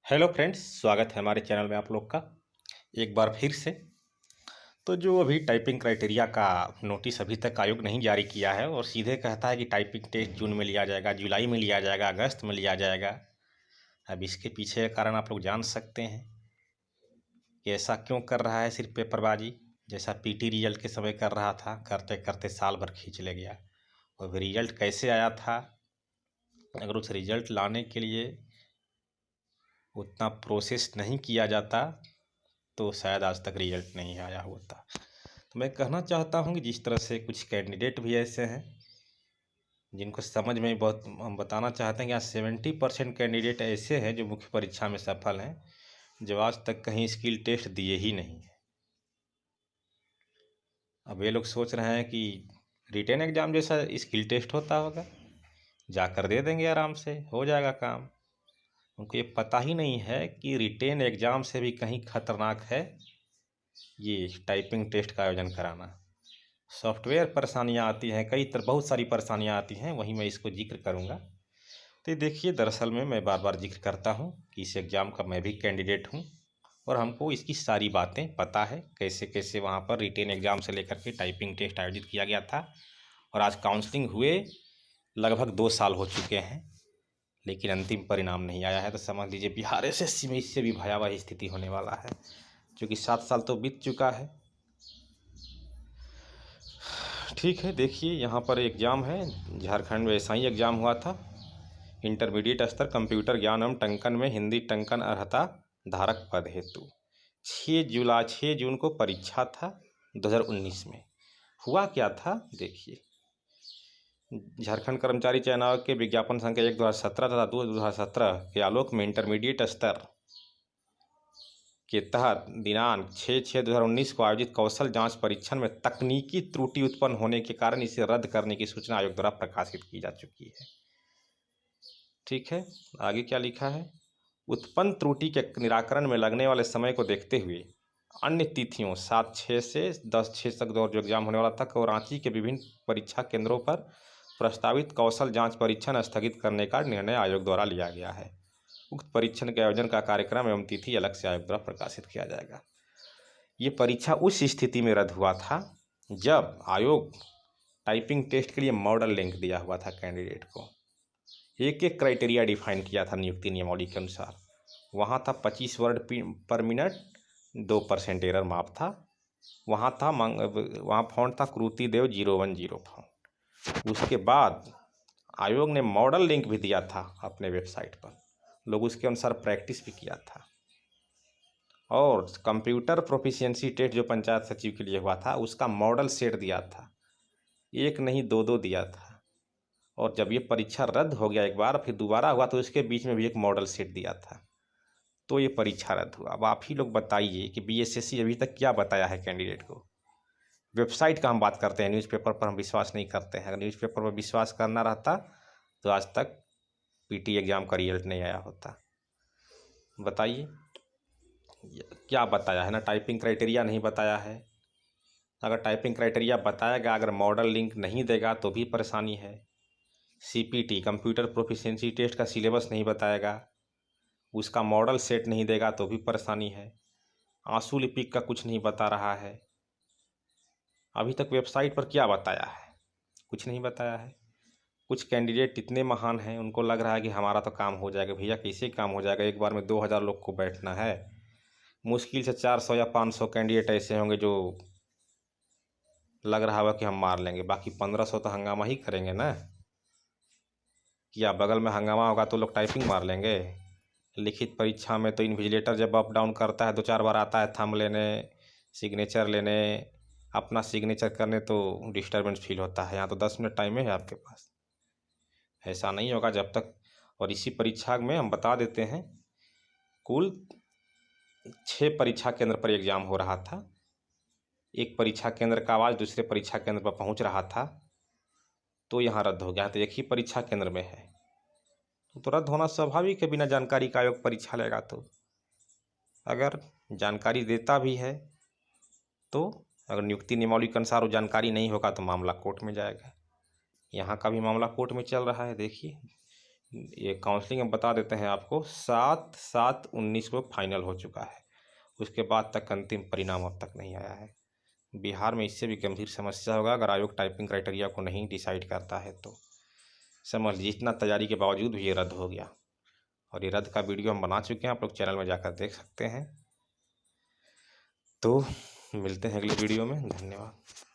Hello friends, स्वागत है हमारे चैनल में आप लोग का एक बार फिर से। तो जो अभी टाइपिंग क्राइटेरिया का नोटिस अभी तक आयोग नहीं जारी किया है और सीधे कहता है कि टाइपिंग टेस्ट जून में लिया जाएगा, जुलाई में लिया जाएगा, अगस्त में लिया जाएगा। अब इसके पीछे का कारण आप लोग जान सकते हैं कि ऐसा क्यों कर रहा है। सिर्फ पेपरबाजी जैसा पीटी रिजल्ट के समय कर रहा था, करते करते साल भर खींच ले गया। और रिजल्ट कैसे आया था, अगर उस रिजल्ट लाने के लिए उतना प्रोसेस नहीं किया जाता तो शायद आज तक रिजल्ट नहीं आया होता। तो मैं कहना चाहता हूँ कि जिस तरह से कुछ कैंडिडेट भी ऐसे हैं जिनको समझ में बहुत, हम बताना चाहते हैं कि आज 70% कैंडिडेट ऐसे हैं जो मुख्य परीक्षा में सफल हैं, जो आज तक कहीं स्किल टेस्ट दिए ही नहीं है। अब ये लोग सोच रहे हैं कि रिटेन एग्ज़ाम जैसा स्किल टेस्ट होता होगा, जाकर दे देंगे, आराम से हो जाएगा काम। उनको ये पता ही नहीं है कि रिटेन एग्ज़ाम से भी कहीं खतरनाक है ये टाइपिंग टेस्ट का आयोजन कराना। सॉफ्टवेयर परेशानियाँ आती हैं, कई तरह बहुत सारी परेशानियाँ आती हैं, वहीं मैं इसको जिक्र करूँगा। तो ये देखिए, दरअसल में मैं बार बार जिक्र करता हूँ कि इस एग्ज़ाम का मैं भी कैंडिडेट हूँ और हमको इसकी सारी बातें पता है, कैसे कैसे वहाँ पर रिटेन एग्ज़ाम से लेकर के टाइपिंग टेस्ट आयोजित किया गया था। और आज काउंसलिंग हुए लगभग 2 साल हो चुके हैं, लेकिन अंतिम परिणाम नहीं आया है। तो समझ लीजिए बिहार एसएससी में इससे भी भयावह स्थिति होने वाला है, क्योंकि 7 साल तो बीत चुका है। ठीक है, देखिए यहाँ पर एग्ज़ाम है, झारखंड में ऐसा ही एग्ज़ाम हुआ था। इंटरमीडिएट स्तर कंप्यूटर ज्ञान एवं टंकन में हिंदी टंकन अर्हता धारक पद हेतु 6 जून को परीक्षा था 2019 में। हुआ क्या था देखिए, झारखंड कर्मचारी चयन आयोग के विज्ञापन संख्या 1/2017 तथा 2/2017 के आलोक में इंटरमीडिएट स्तर के तहत दिनांक 6/6/2019 को आयोजित कौशल जांच परीक्षण में तकनीकी त्रुटि उत्पन्न होने के कारण इसे रद्द करने की सूचना आयोग द्वारा प्रकाशित की जा चुकी है। ठीक है, आगे क्या लिखा है, उत्पन्न त्रुटि के निराकरण में लगने वाले समय को देखते हुए अन्य तिथियों 7/6 से 10/6 तक जो एग्जाम होने वाला था को रांची के विभिन्न परीक्षा केंद्रों पर प्रस्तावित कौशल जांच परीक्षण स्थगित करने का निर्णय आयोग द्वारा लिया गया है। उक्त परीक्षण के आयोजन का कार्यक्रम एवं तिथि अलग से आयोग द्वारा प्रकाशित किया जाएगा। ये परीक्षा उस स्थिति में रद्द हुआ था जब आयोग टाइपिंग टेस्ट के लिए मॉडल लिंक दिया हुआ था कैंडिडेट को। एक एक क्राइटेरिया डिफाइन किया था नियुक्ति नियमावली के अनुसार। वहाँ था 25 वर्ड पर मिनट, 2% एरर माफ था। वहाँ था वहाँ फॉन्ट था कृति देव 010 फॉन्ट। उसके बाद आयोग ने मॉडल लिंक भी दिया था अपने वेबसाइट पर, लोग उसके अनुसार प्रैक्टिस भी किया था। और कंप्यूटर प्रोफिशिएंसी टेस्ट जो पंचायत सचिव के लिए हुआ था उसका मॉडल सेट दिया था, एक नहीं दो दिया था। और जब ये परीक्षा रद्द हो गया एक बार, फिर दोबारा हुआ तो इसके बीच में भी एक मॉडल सेट दिया था, तो ये परीक्षा रद्द हुआ। अब आप ही लोग बताइए कि बीएसएससी अभी तक क्या बताया है कैंडिडेट को। वेबसाइट का हम बात करते हैं, न्यूज़पेपर पर हम विश्वास नहीं करते हैं। अगर न्यूज़पेपर पर विश्वास करना रहता तो आज तक पीटी एग्ज़ाम का रिजल्ट नहीं आया होता। बताइए क्या बताया है ना, टाइपिंग क्राइटेरिया नहीं बताया है। अगर टाइपिंग क्राइटेरिया बताएगा, अगर मॉडल लिंक नहीं देगा तो भी परेशानी है। सीपीटी कंप्यूटर प्रोफिशिएंसी टेस्ट का सिलेबस नहीं बताएगा, उसका मॉडल सेट नहीं देगा तो भी परेशानी है। आंसू लिपिक का कुछ नहीं बता रहा है। अभी तक वेबसाइट पर क्या बताया है, कुछ नहीं बताया है। कुछ कैंडिडेट इतने महान हैं, उनको लग रहा है कि हमारा तो काम हो जाएगा। भैया कैसे काम हो जाएगा, एक बार में 2000 लोग को बैठना है। मुश्किल से 400 या 500 कैंडिडेट ऐसे होंगे जो लग रहा होगा कि हम मार लेंगे, बाकी 1500 तो हंगामा ही करेंगे ना। क्या बगल में हंगामा होगा तो लोग टाइपिंग मार लेंगे। लिखित परीक्षा में तो इन्विजिलेटर जब अप डाउन करता है 2-4 बार आता है थंब लेने, सिग्नेचर लेने, अपना सिग्नेचर करने, तो डिस्टर्बेंस फील होता है। यहाँ तो 10 मिनट टाइम है आपके पास, ऐसा नहीं होगा जब तक। और इसी परीक्षा में हम बता देते हैं, कुल 6 परीक्षा केंद्र पर एग्ज़ाम हो रहा था। एक परीक्षा केंद्र का आवाज़ दूसरे परीक्षा केंद्र पर पहुंच रहा था, तो यहाँ रद्द हो गया। तो एक ही परीक्षा केंद्र में है तो रद्द होना स्वाभाविक है, बिना जानकारी का आयोग परीक्षा लेगा। तो अगर जानकारी देता भी है तो अगर नियुक्ति नियमावली के अनुसार वो जानकारी नहीं होगा तो मामला कोर्ट में जाएगा। यहाँ का भी मामला कोर्ट में चल रहा है। देखिए ये काउंसलिंग हम बता देते हैं आपको, 7/7/19 को फाइनल हो चुका है। उसके बाद तक अंतिम परिणाम अब तक नहीं आया है। बिहार में इससे भी गंभीर समस्या होगा अगर आयोग टाइपिंग क्राइटेरिया को नहीं डिसाइड करता है तो। समझ लीजिए इतना तैयारी के बावजूद भी ये रद्द हो गया, और ये रद्द का वीडियो हम बना चुके हैं, आप लोग चैनल में जाकर देख सकते हैं। तो मिलते हैं अगले वीडियो में, धन्यवाद।